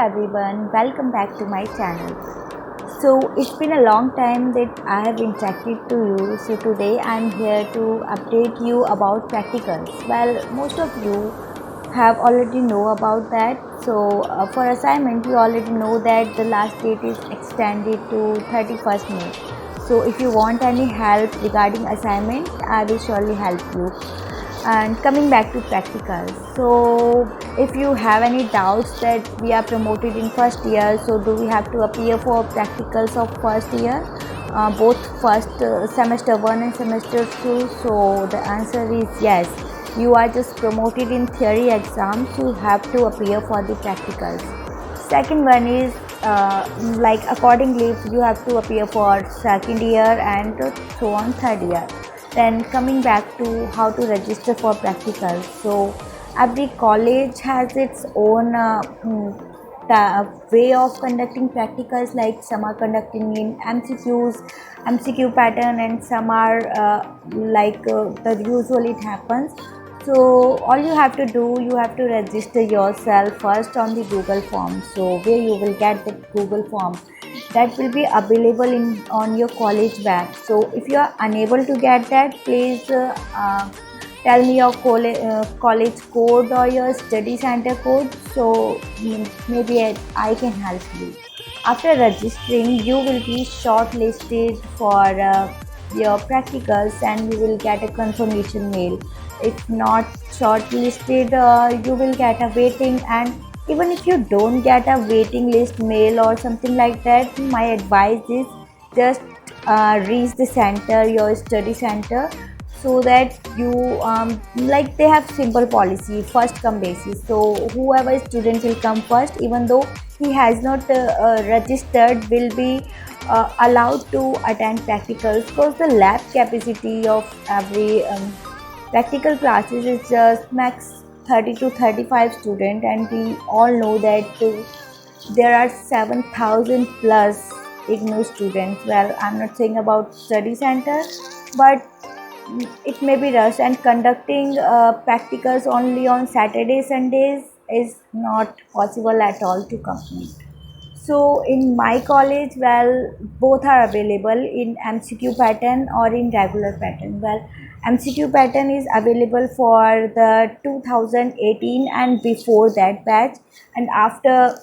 everyone, welcome back to my channel. So it's been a long time that I have interacted to you. So today I'm here to update you about practicals. Well, most of you have already know about that. So for assignment, you already know that the last date is extended to 31st May. So if you want any help regarding assignment, I will surely help you. And coming back to practicals, so if you have any doubts that we are promoted in first year, so do we have to appear for practicals of first year, both first semester 1 and semester 2? So the answer is yes. You are just promoted in theory exams, you have to appear for the practicals. Second one is like accordingly you have to appear for second year and so on third year. Then coming back to how to register for practicals, so every college has its own way of conducting practicals, like some are conducting in MCQ pattern, and some are the usual it happens. So all you have to do, you have to register yourself first on the Google form. So where you will get the Google form, that will be available in on your college web. So if you are unable to get that, please tell me your college code or your study center code, so maybe I can help you. After registering, you will be shortlisted for your practicals and you will get a confirmation mail. If not shortlisted, you will get a waiting, and even if you don't get a waiting list mail or something like that, my advice is just reach the center, your study center, so that you like they have simple policy, first come basis. So whoever student will come first, even though he has not registered, will be allowed to attend practicals, because the lab capacity of every practical classes is just max 30 to 35 student, and we all know that there are 7,000 plus IGNOU students. Well, I'm not saying about study center, but it may be rushed, and conducting practicals only on Saturday Sundays is not possible at all to complete. So in my college, well, both are available in MCQ pattern or in regular pattern. Well, MCQ pattern is available for the 2018 and before that batch, and after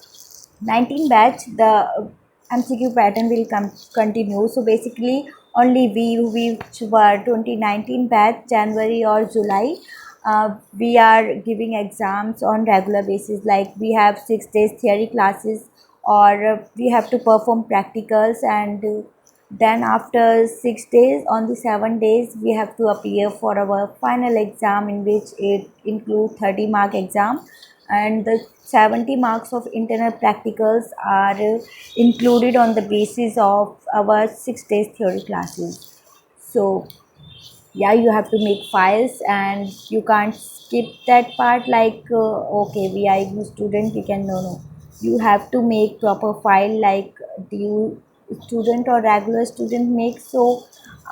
19 batch the MCQ pattern will continue. So basically only we which were 2019 batch, January or July, we are giving exams on regular basis, like we have 6 days theory classes, or we have to perform practicals, and then after 6 days, on the 7 days, we have to appear for our final exam, in which it includes 30-mark exam, and the 70 marks of internal practicals are included on the basis of our 6 days theory classes. So yeah, you have to make files and you can't skip that part, like okay, we are IGNOU student, we can, no, you have to make proper file, like do you student or regular student make. So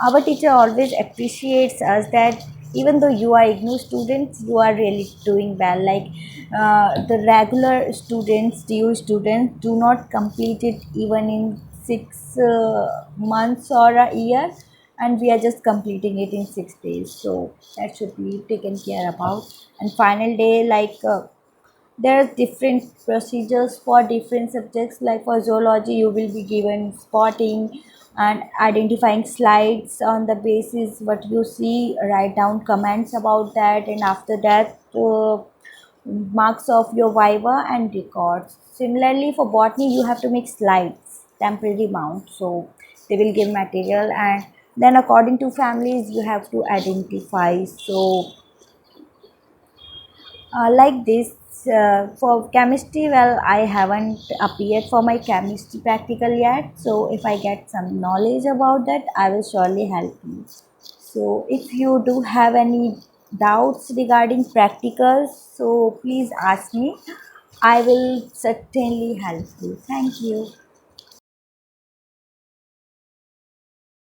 our teacher always appreciates us that even though you are IGNOU students, you are really doing well. Like the regular students, DU students, do not complete it even in 6 months or a year, and we are just completing it in 6 days. So that should be taken care about. And final day, like there are different procedures for different subjects. Like for zoology, you will be given spotting and identifying slides. On the basis what you see, write down comments about that, and after that marks of your viva and records. Similarly for botany, you have to make slides, temporary mount, so they will give material, and then according to families you have to identify. So like this, for chemistry, well, I haven't appeared for my chemistry practical yet, so if I get some knowledge about that, I will surely help you. So if you do have any doubts regarding practicals, so please ask me, I will certainly help you. Thank you.